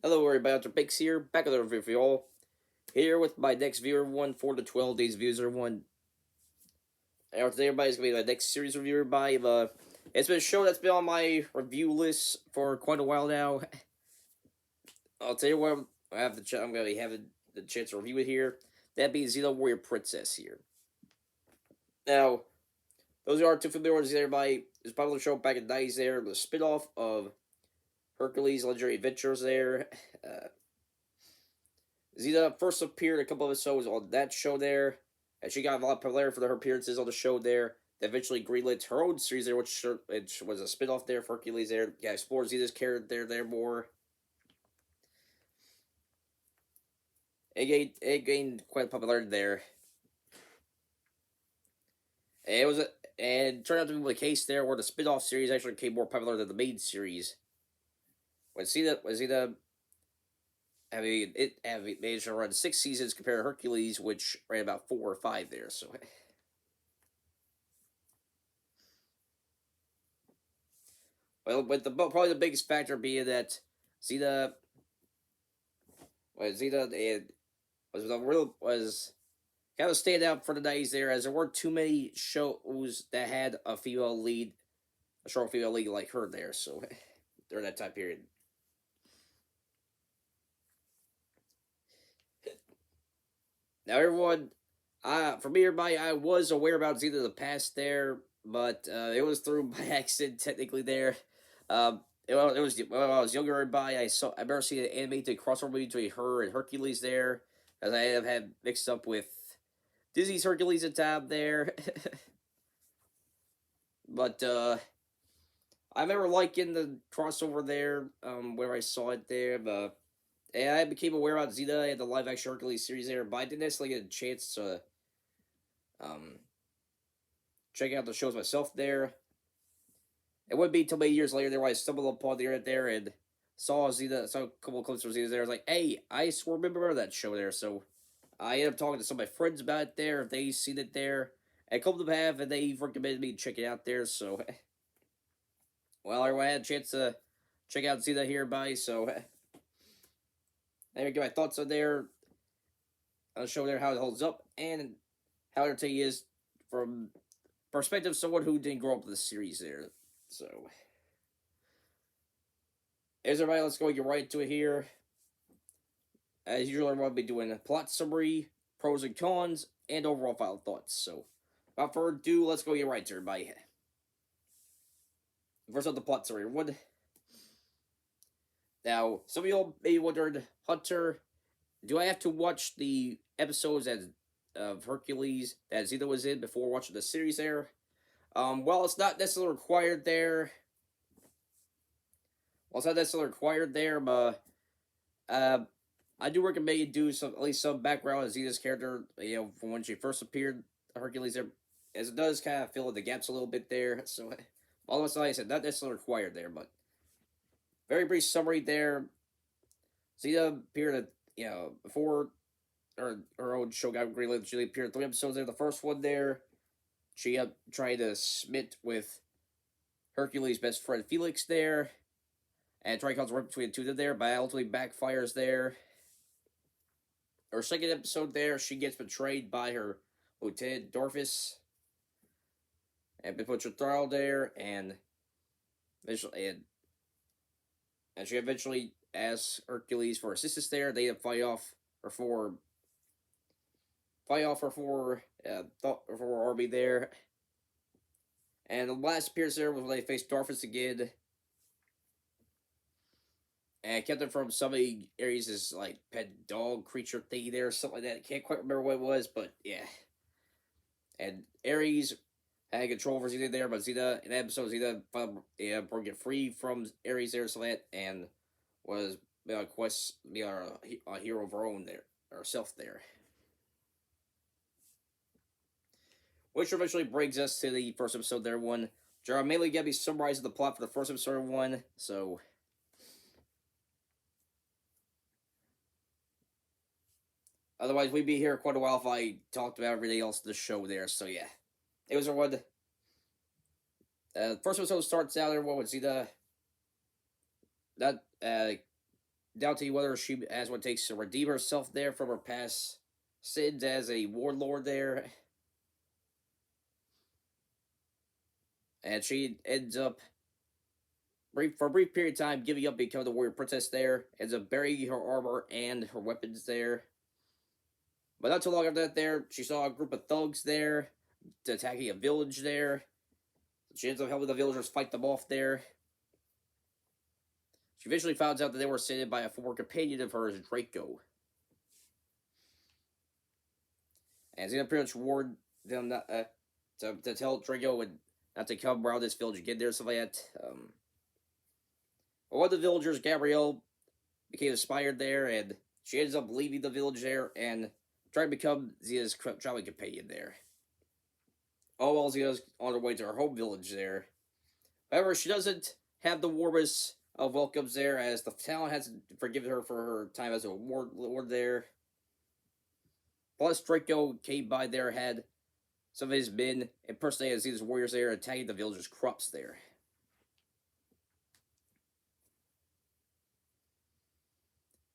Hello everybody, Dr. Bakes here, back with a review for y'all. Here with my next viewer one for the 12 days views one. And today everybody's gonna be my next series reviewer by it's been a show that's been on my review list for quite a while now. I'll tell you what I'm gonna be having the chance to review it here. That'd be Xena Warrior Princess here. Now, those who aren't too familiar with everybody, it's a popular show back in the 90s there, the spin-off of Hercules Legendary Adventures there. Uh, Xena first appeared a couple of episodes on that show there, and she got a lot of popularity for her appearances on the show there. They eventually greenlit her own series there, which was a spin-off there for Hercules there. Yeah, explore Xena's character there more. It gained quite popularity there. And it turned out to be the case there where the spin-off series actually became more popular than the main series. When Xena having managed to run 6 seasons compared to Hercules, which ran about 4 or 5 there. So, well, but probably the biggest factor being that Xena, Xena was kind of stand out for the days there, as there weren't too many shows that had a strong female lead like her there. So, during that time period. Now, everyone, for me, everybody, I was aware about Xena in the past there, but it was through by accident, technically there. It was when I was younger, everybody, I remember seeing an animated crossover between her and Hercules there, as I have had mixed up with Disney's Hercules at time there. But I remember liking the crossover there, where I saw it there, but and I became aware about Xena and the live action Hercules series there, but I didn't necessarily get a chance to um check out the shows myself there. It wouldn't be until many years later there when I stumbled upon the internet there and saw a couple of clips from Xena there. I was like, hey, I swear remember that show there. So I ended up talking to some of my friends about it there, if they've seen it there. And a couple of them have, and they've recommended me to check it out there. So, well, everyone had a chance to check out Xena here by. So, there we go. My thoughts on there. I'll show there how it holds up and how entertaining it is from perspective of someone who didn't grow up with the series there. So, as everybody, let's go get right into it here. As usual, I'm going to be doing a plot summary, pros and cons, and overall final thoughts. So, without further ado, let's go get right to everybody. First up, the plot summary. Now, some of y'all may be wondering, Hunter, do I have to watch the episodes of Hercules that Xena was in before watching the series there? Well, it's not necessarily required there. But I do recommend you do at least some background on Xena's character, from when she first appeared, Hercules there, as it does kind of fill in the gaps a little bit there. So, all of a sudden, like I said, not necessarily required there, but very brief summary there. Xena appeared at, before her own show got greenlit. She appeared in 3 episodes there. The first one there, she tried to smit with Hercules' best friend Felix there, and try to right between the two of them there, but ultimately backfires there. Her second episode there, she gets betrayed by her lieutenant Dorfus, and been put to trial there, and she eventually asks Hercules for assistance there. They fight off her four army there. And the last appearance there was when they faced Dorfus again, and kept him from somebody Aries' like pet dog creature thingy there, or something like that. I can't quite remember what it was, but yeah. And Aries had control over Xena there, but Xena in that episode, Xena broke it free from Aries there, so that, and was on quest be a hero of her own there, herself there. Which eventually brings us to the first episode there, one. I'm mainly going to be summarizing the plot for the first episode one, so. Otherwise, we'd be here quite a while if I talked about everything else in the show there, so yeah. It was a one. First episode starts out, everyone with Xena. That, doubting whether she has what it takes to redeem herself there from her past sins as a warlord there. And she ends up, for a brief period of time, giving up becoming the warrior princess there, ends up burying her armor and her weapons there. But not too long after that there, she saw a group of thugs there attacking a village there. She ends up helping the villagers fight them off there. She eventually finds out that they were sent by a former companion of hers, Draco. And Xena pretty much warned them not, to tell Draco not to come around this village again there, stuff like that. But one of the villagers, Gabrielle, became inspired there, and she ends up leaving the village there and trying to become Xena's traveling companion there. All while Xena's on her way to her home village there. However, she doesn't have the warmest of welcomes there, as the town hasn't forgiven her for her time as a warlord there. Plus, Draco came by there, had some of his men impersonating as these warriors there, attacking the villagers' crops there.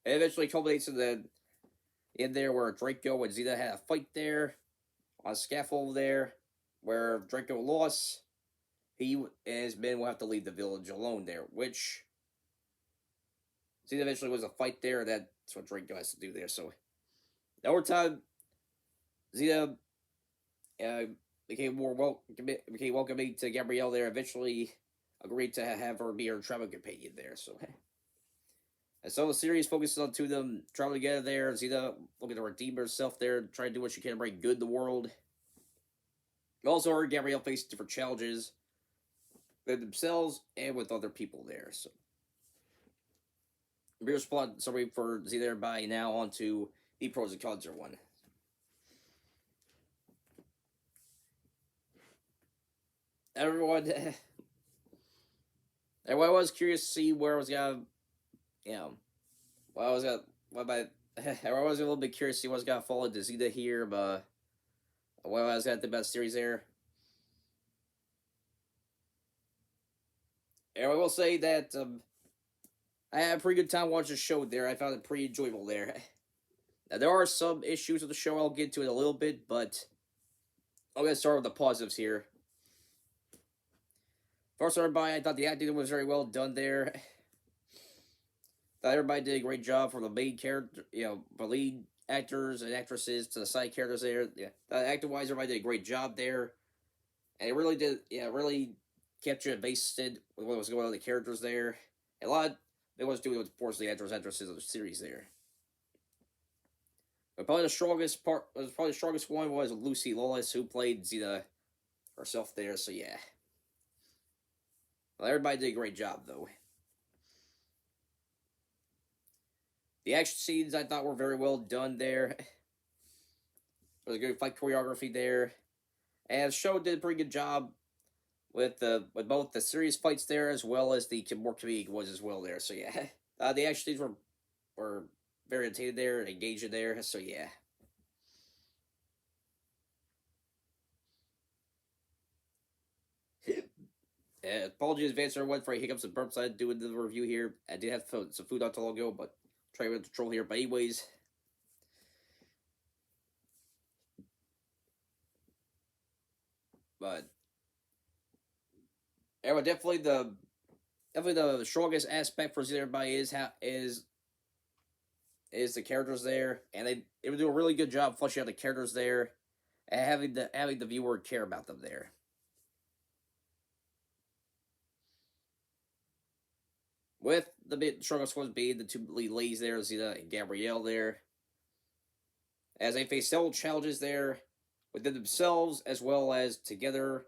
It eventually culminates in there where Draco and Xena had a fight there on a scaffold there, where Draco lost. He and his men will have to leave the village alone there, which Xena eventually was a fight there. That's what Draco has to do there. So, over time, Xena became welcoming to Gabrielle there. Eventually, agreed to have her be her travel companion there. So, and so the series focuses on two of them traveling together there. Xena looking to redeem herself there, trying to do what she can to bring good to the world. Also, her and Gabrielle face different challenges with themselves and with other people there. So, here's plot summary for Xena by now on to the pros and cons one. Everyone was curious to see where I was gonna, I was a little bit curious to see what's gonna fall into Xena here, but what I was gonna think about the series there. And I will say that I had a pretty good time watching the show there. I found it pretty enjoyable there. Now, there are some issues with the show. I'll get to it a little bit, but I'm going to start with the positives here. First, everybody, I thought the acting was very well done there. Thought everybody did a great job from the main character, the lead actors and actresses to the side characters there. Yeah, acting-wise, everybody did a great job there. And it really did, really kept you invested with what was going on with the characters there. And a lot of it was doing with, of course, the actresses of the series there. But probably the strongest one was Lucy Lawless, who played Xena herself there. So yeah, well, everybody did a great job though. The action scenes I thought were very well done there. There was a good fight choreography there, and the show did a pretty good job with both the serious fights there as well as the more comedic ones as well there. So yeah, the action scenes were very entertaining there, engaging there. So yeah. Apologies advance everyone for hiccups and burps I doing the review here. I did have some food not too long ago, but trying to control here. But anyways, but anyway, definitely the strongest aspect for everybody is the characters there, and they would do a really good job fleshing out the characters there, and having the viewer care about them there. With the strongest ones being the two lead ladies there, Xena and Gabrielle there, as they face several challenges there within themselves as well as together,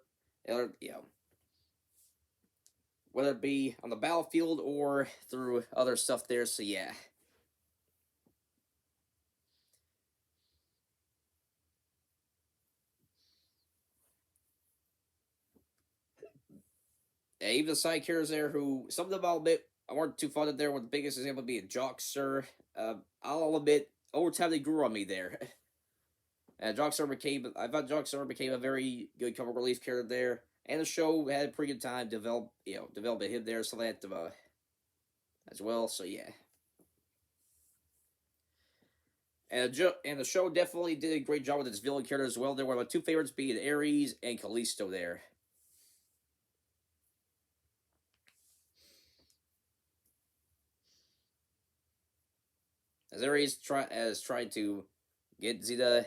whether it be on the battlefield or through other stuff there. So yeah. Yeah, even the side characters there, who some of them I'll admit I weren't too fond of there. With the biggest example being Joxer. I'll admit over time they grew on me there. And I thought Joxer became a very good comic relief character there, and the show had a pretty good time developing him there, so that as well. So yeah. And the show definitely did a great job with its villain characters as well. There were my two favorites being Aries and Kalisto there. As Aries trying to get Zeta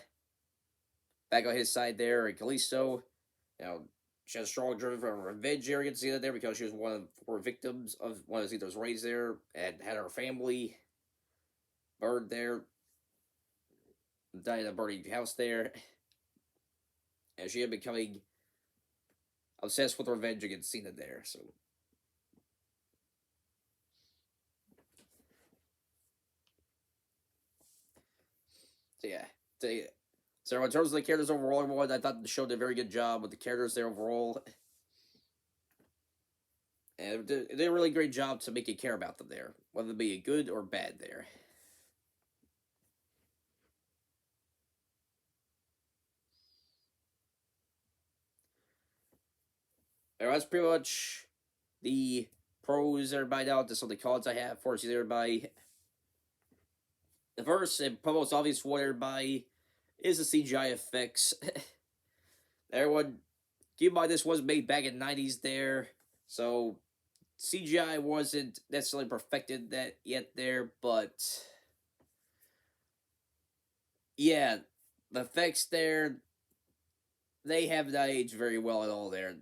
back on his side there, and Kalisto, you know, she has a strong driven for revenge here against Zeta there because she was one of the four victims of one of Zeta's raids there and had her family burned there, died in a burning house there, and she had becoming obsessed with revenge against Cena there. So yeah, so, yeah. So in terms of the characters overall, I thought the show did a very good job with the characters there overall, and it did a really great job to make you care about them there, whether it be good or bad there. That's pretty much the pros everybody out. Just some of the cons I have for you everybody. The first and most obvious one everybody is the CGI effects. Everyone, keep in mind this was made back in '90s there, so CGI wasn't necessarily perfected that yet there, but yeah, the effects there they have not aged very well at all. There,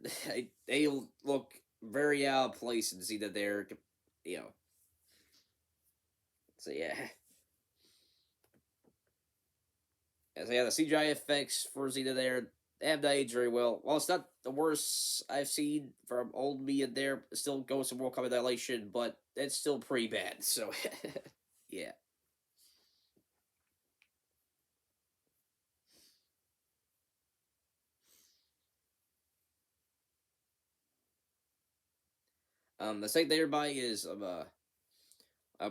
they look very out of place and see that they're you know. So yeah, so yeah, the CGI effects for Zeta there they have not aged very well. Well, it's not the worst I've seen from old media there. It still goes some World Cup annihilation, but it's still pretty bad. So yeah. The second thing everybody is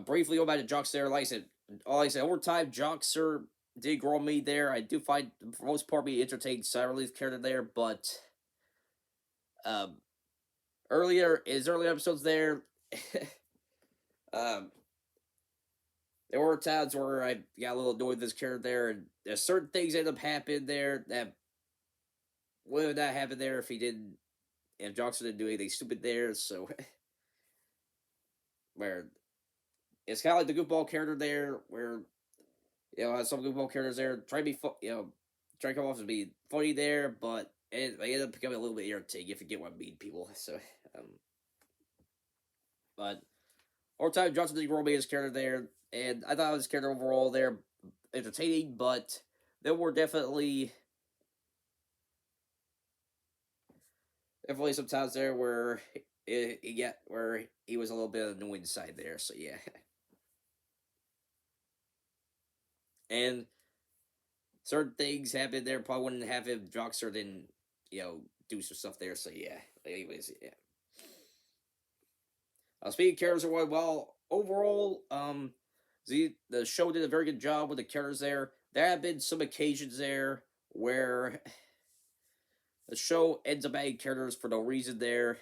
briefly go back to Jockster. Like I said, over time, Jockster did grow on me there. I do find for most part me entertained Cyber Relief character there, but um, earlier episodes there, um, there were times where I got a little annoyed with this character there, and there's certain things end up happening there that would not happen there if Jockster didn't do anything stupid there. So where it's kind of like the goofball character there, where some goofball characters there try to be try to come off as being funny there, but they end up becoming a little bit irritating if you get what I mean, people. So, um, but over time, Johnson did grow me his character there, and I thought his character overall there entertaining, but there were definitely some times there where where he was a little bit annoying side there. So yeah, and certain things happened there probably wouldn't have if Jockster didn't do some stuff there. So yeah, anyways, yeah. Speaking of characters, well, overall, the show did a very good job with the characters there. There have been some occasions there where the show ends up adding characters for no reason there,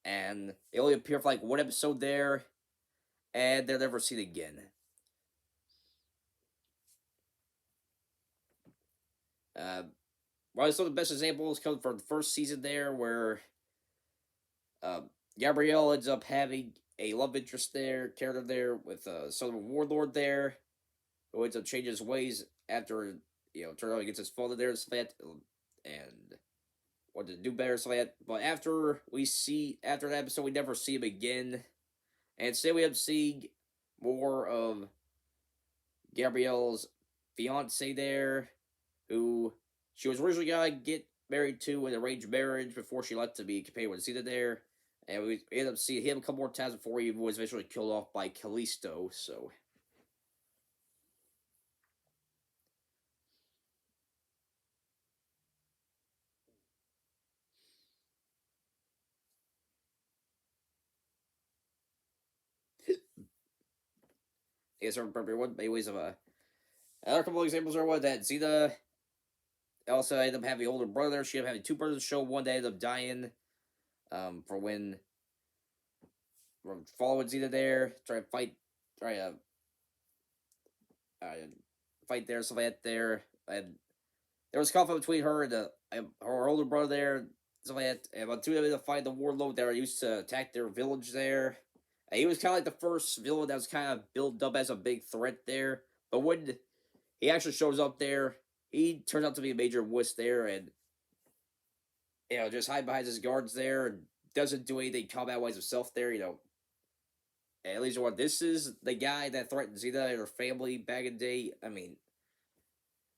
and they only appear for like one episode there, and they're never seen again. Uh, One of some of the best examples comes from the first season there, where uh, Gabrielle ends up having a love interest there, character there with Southern Warlord there, who ends up changing his ways after turn out he gets his father there and wanted to do better so that. But after that episode, we never see him again, and instead we have seeing more of Gabrielle's fiance there, who she was originally gonna get married to in an arranged marriage before she left to be companion with Zeta there. And we ended up seeing him a couple more times before he was eventually killed off by Kalisto. So I guess I remember one ways of another couple of examples are one that Zeta also ended up having an older brother. She ended up having two brothers show. One that ended up dying for when we're following Zeta there, trying to fight, try to fight there, stuff like that there, and there was conflict between her and her older brother there, stuff like that. And about two of them to fight the warlord that used to attack their village there. And he was kind of like the first villain that was kind of built up as a big threat there. But when he actually shows up there, he turns out to be a major wuss there, and just hide behind his guards there and doesn't do anything combat wise himself there. At least what this is the guy that threatened Zeta and her family back in the day. I mean,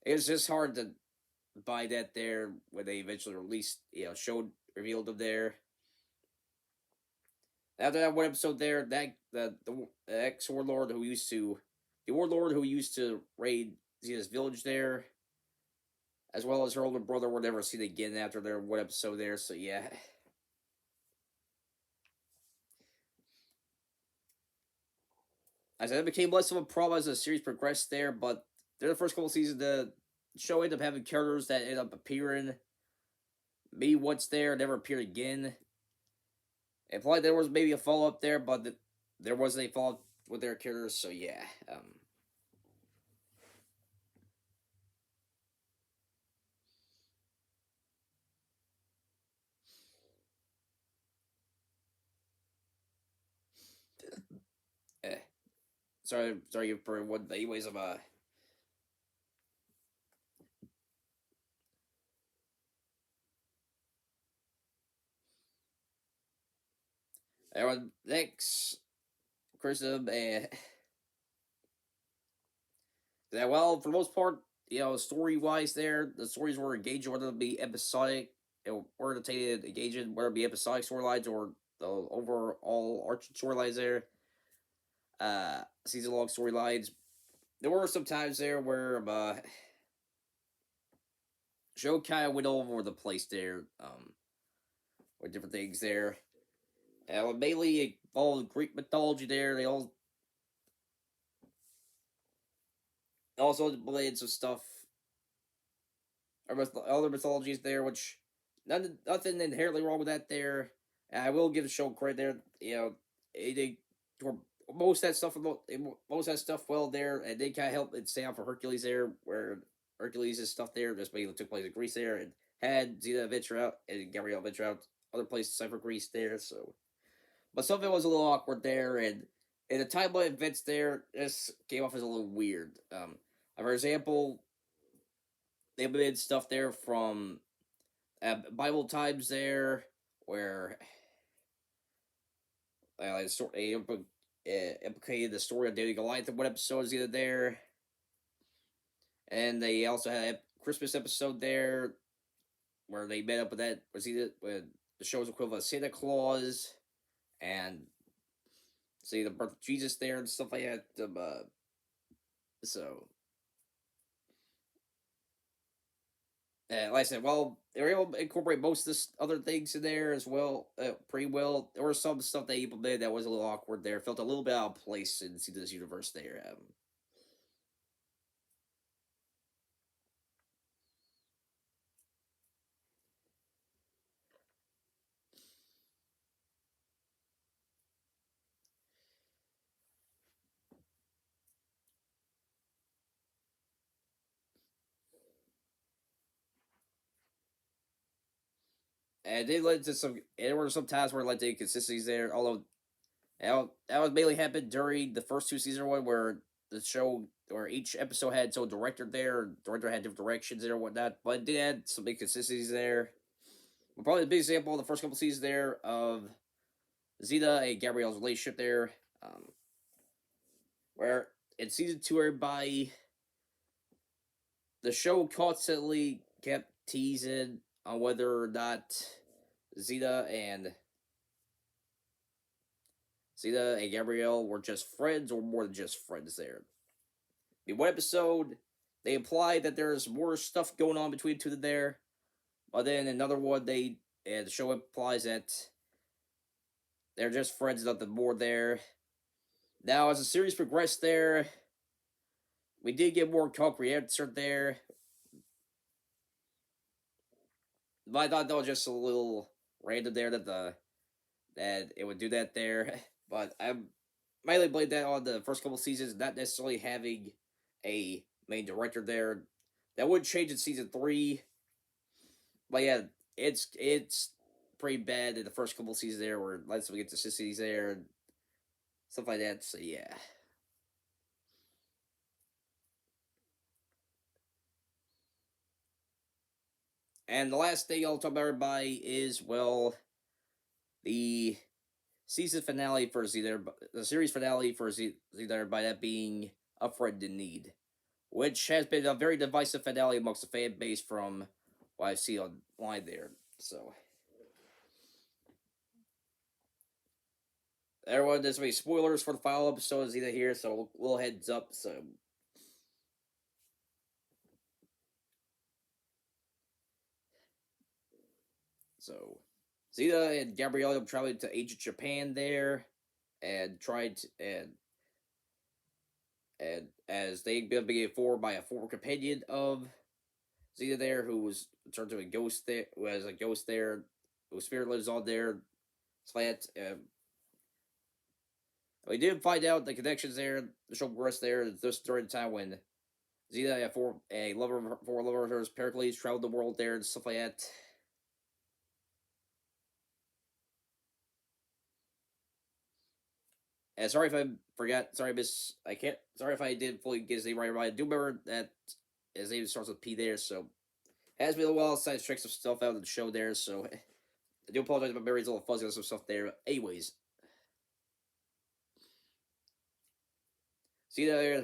it's just hard to buy that there when they eventually released, showed revealed them there. After that one episode there, that the ex warlord who used to the warlord who used to raid Zeta's village there, as well as her older brother, were never seen again after their one episode there. So yeah, I said it became less of a problem as the series progressed there, but during the first couple seasons, the show ended up having characters that ended up appearing. Maybe once there, never appeared again. It like there was maybe a follow up there, but there wasn't a follow up with their characters, so yeah. Eh. Sorry for what. Anyways, next criticism, that well, for the most part, story wise, there the stories were engaging, whether it be episodic, or entertaining, engaging, whether it be episodic storylines or the overall arching storylines there, season long storylines. There were some times there where show kind of went all over the place there, with different things there. Mainly it followed Greek mythology there. They all also blended some stuff or other mythologies there, which nothing inherently wrong with that there. And I will give the show credit there. They most of that stuff most of that stuff well there, and they kind of helped it stay out for Hercules there, where Hercules' stuff there just basically took place in Greece there, and had Xena venture out and Gabrielle venture out other places aside for Greece there. So, but some of it was a little awkward there, and the timeline events there just came off as a little weird. For example, they made stuff there from Bible times there, where they implicated the story of David Goliath in one episode is either there, and they also had a Christmas episode there where they met up with that was either with the show's equivalent of Santa Claus and see the birth of Jesus there and stuff like that. So like I said, well, they were able to incorporate most of this other things in there as well, pretty well. There was some stuff they implemented that was a little awkward there. Felt a little bit out of place in this universe there. And they led to some. There were some times where it led to inconsistencies there. Although that was mainly happened during the first two season one, where the show or each episode had its own director there. Director had different directions there and whatnot, but it did add some inconsistencies there. But probably the big example in the first couple seasons there of Zeta and Gabrielle's relationship there, where in season two, everybody the show constantly kept teasing on whether or not Zeta and Zeta and Gabrielle were just friends or more than just friends there. In one episode, they implied that there's more stuff going on between the two of there, but then another one, the show implies that they're just friends, nothing more there. Now, as the series progressed there, we did get more concrete answer there, but I thought that was just a little random there that it would do that there. But I mainly blame that on the first couple seasons not necessarily having a main director there. That would change in season 3, but yeah, it's pretty bad in the first couple seasons there, where lets we get to sissies there and stuff like that. So yeah. And the last thing I'll talk about everybody is, well, the season finale for Xena, the series finale for Xena, by that being A Friend in Need, which has been a very divisive finale amongst the fan base from what I see online there. So, everyone, there's going to be spoilers for the final episode of Xena here, so a little heads up. So Xena and Gabrielle traveled to ancient Japan there, and tried to, and as they being informed by a former companion of Xena there, who was turned to a ghost there, who has a ghost there, whose spirit lives on there. Slant. We did find out the connections there. The show progressed there just during the time when Xena and four lover of hers, Pericles, traveled the world there and stuff like that. And sorry if I forgot. Sorry, Miss. I can't. Sorry if I didn't fully get his name right. I do remember that his name starts with P there. So it has been a while since I checked some stuff out of the show there. So I do apologize if my memory's a little fuzzy on some stuff there. Anyways, Xena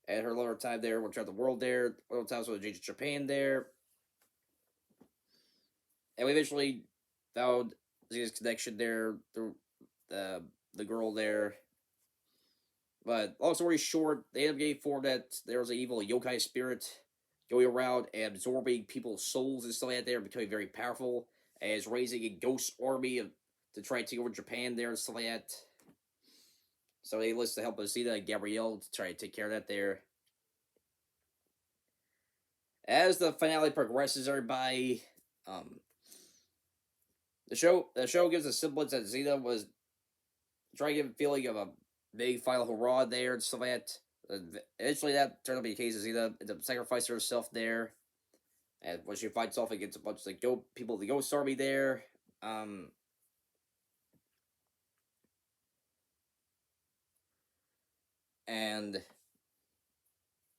and her lover time there, we traveled the world there. Other times with Japan there, and we eventually found Xena's connection there through the girl there. But long story short, they ended up getting informed that there was an evil yokai spirit going around and absorbing people's souls and stuff like that there, becoming very powerful, and is raising a ghost army to try and take over Japan there and stuff like that. So they enlist the help of Zeta and Gabrielle to try to take care of that there. As the finale progresses, everybody, um, the show gives a semblance that Zeta was trying to give a feeling of a big final hurrah there and stuff like that. Eventually, that turned out to be the case. Zeta ended up sacrificing herself there, and when she fights off against a bunch of people of the Ghost Army there, um, and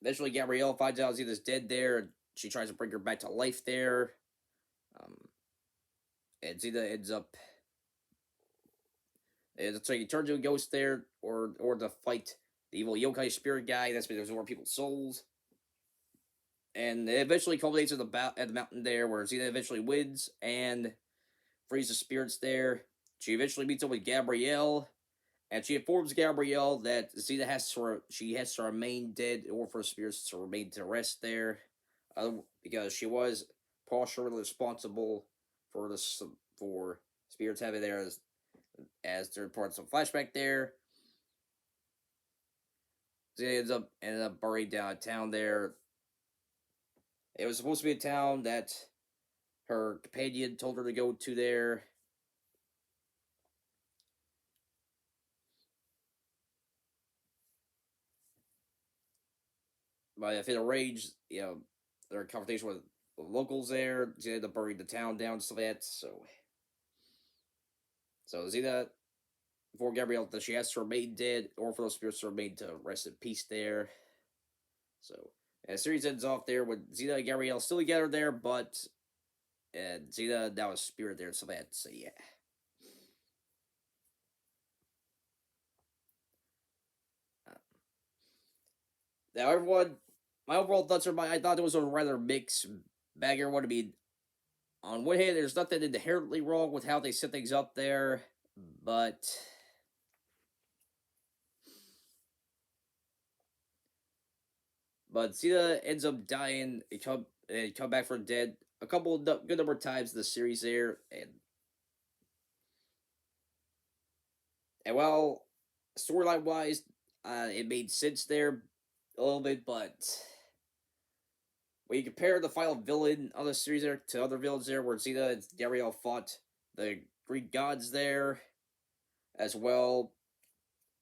eventually Gabrielle finds out Zeta's dead there, and she tries to bring her back to life there, um, and Zeta ends up. So you turn to a ghost there, or to fight the evil yokai spirit guy that's been absorbing people's souls. And it eventually culminates at the mountain there, where Zeta eventually wins and frees the spirits there. She eventually meets up with Gabrielle, and she informs Gabrielle that Zeta has to remain dead in order for spirits to remain to rest there, because she was partially responsible for this for spirits having there as third parts of flashback there. Zeta ended up buried downtown there. It was supposed to be a town that her companion told her to go to there. But if it arranged, their confrontation with the locals there, she ended up burning the town down, stuff like that. So Zeta, before Gabrielle, that she has to remain dead, or for those spirits to remain to rest in peace there. So, and the series ends off there with Zeta and Gabrielle still together there, but Zeta now a spirit there, so that. So yeah. Now everyone, my overall thoughts are I thought it was a rather mixed bag. Everyone to be on one hand, there's nothing inherently wrong with how they set things up there, but Cena ends up dying and come back from dead a couple of good number of times in the series there, and while storyline wise, it made sense there a little bit, but when you compare the final villain of the series there to other villains there, where Zeta and Gabrielle fought the Greek gods there, as well,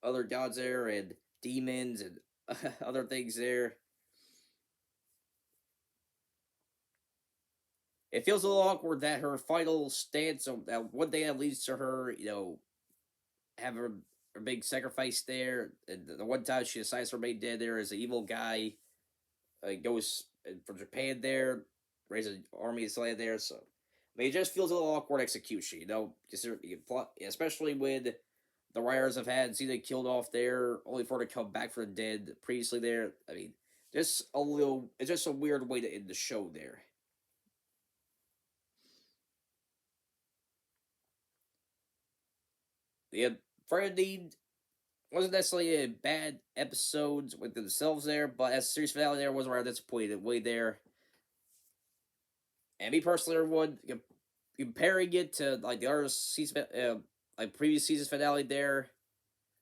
other gods there and demons and other things there. It feels a little awkward that her final stance of that one thing that leads to her, have her big sacrifice there. And the one time she decides her main dead there is an evil guy, goes from Japan there, raises an army to land there. So, I mean, it just feels a little awkward execution, especially when the writers have had Xena killed off there, only for her to come back from the dead previously there. I mean, it's just a weird way to end the show there. Yeah, Friday wasn't necessarily a bad episodes with themselves there, but as a series finale there was where I disappointed way there. And me personally, everyone comparing it to like the other season, like previous season's finale there,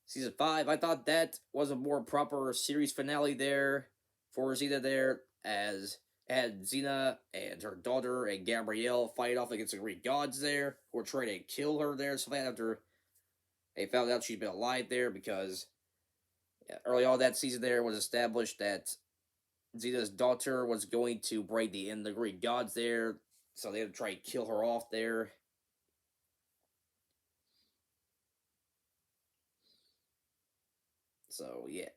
season 5, I thought that was a more proper series finale there for Xena there, as had Xena and her daughter and Gabrielle fight off against the Greek gods there, who were trying to kill her there. So after they found out she'd been alive there, because early on that season there was established that Xena's daughter was going to break the end of the Greek gods there, so they had to try and kill her off there. So yeah.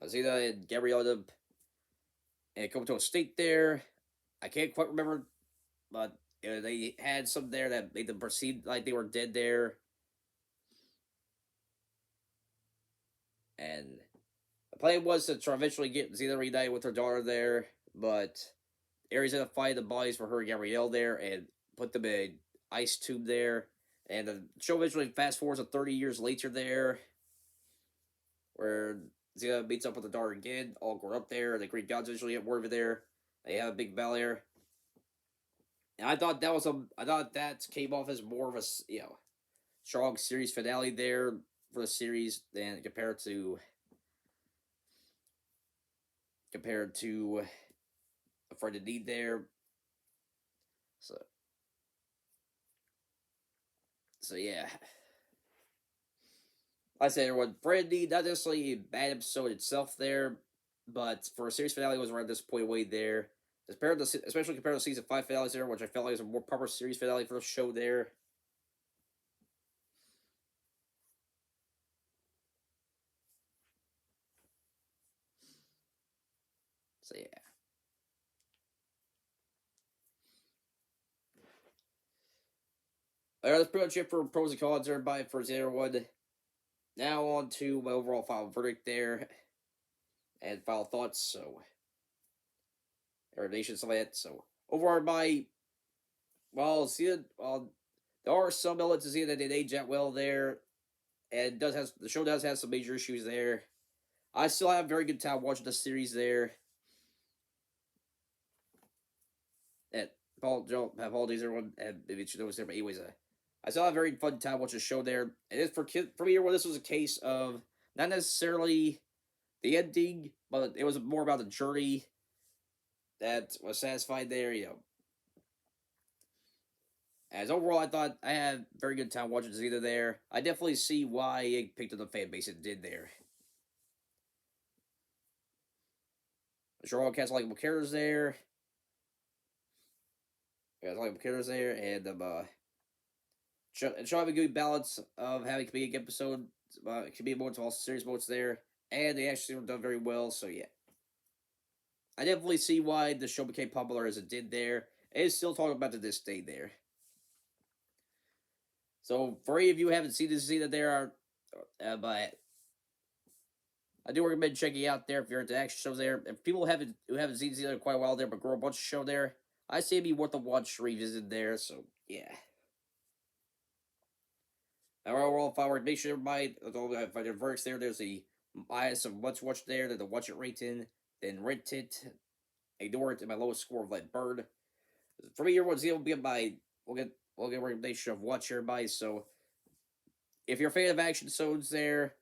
Xena and Gabriella and come to a state there. I can't quite remember, but they had some there that made them perceive like they were dead there. And the plan was to try eventually get Xena reunited with her daughter there, but Aries had to find the bodies for her and Gabrielle there and put them in an ice tube there. And the show eventually fast forwards to 30 years later there, where Xena meets up with the daughter again, all grown up there. The Greek gods eventually get word of it there. They have a big battle there. And I thought that came off as more of a strong series finale there for the series than compared to a friend in need there. So yeah. Like I said, everyone, friend in need, not necessarily a bad episode itself there, but for a series finale, it was around this point way there. Especially compared to season 5 finales there, which I felt like was a more proper series finale for the show there. So yeah. Alright, that's pretty much it for pros and cons, everybody, for Xena one. Now on to my overall final verdict there and final thoughts. So, recommendations of it. So, overall, there are some elements to see that didn't age that well there, and the show does have some major issues there. I still have a very good time watching the series there. And apologies everyone, and maybe you noticed there, but anyways, I still have a very fun time watching the show there. And it's for me, where this was a case of not necessarily the ending, but it was more about the journey that was satisfied there. As overall, I thought I had a very good time watching Zeta there. I definitely see why it picked up the fan base it did there. I'm sure all cast likable characters there. Yeah, likable characters there, and try to a good balance of having comedic episode, comedic moments, also serious moments there, and they actually were done very well. So yeah, I definitely see why the show became popular as it did there. It is still talking about to this day there. So for any of you who haven't seen this, see that there are, but I do recommend checking out there if you're into action shows there. If people who haven't seen this quite a while there, but grow a bunch of show there, I say it'd be worth a watch revisit there. So yeah. Our overall forward, make sure everybody, if I verse there, there's a bias of what's watched there, then the watch it rating, then rent it, ignore it, and my lowest score of like bird. For me, everyone's gonna be my we'll get a recommendation of watch everybody. So if you're a fan of action episodes there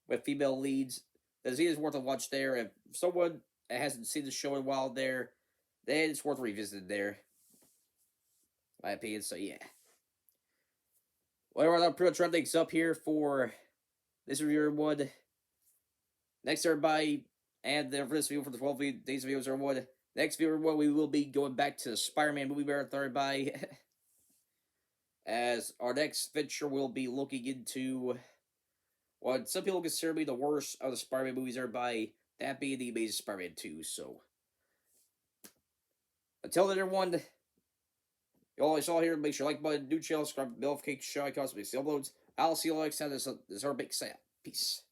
with female leads, then Z is worth a watch there. If someone hasn't seen the show in a while there, then it's worth revisiting there. My opinion. So yeah. Well, I'll pretty much wrap things up here for this review, everyone. Next, everybody, and for this video for the 12 days videos, everyone. Next video, everyone, we will be going back to the Spider-Man movie marathon, everybody. As our next venture will be looking into what some people consider to be the worst of the Spider-Man movies, everybody. That being the Amazing Spider-Man 2. So, until then, everyone, you all I saw here, make sure you like button, new channel, subscribe, notification, share icons, make uploads. I'll see you all next time. This is our big set. Peace.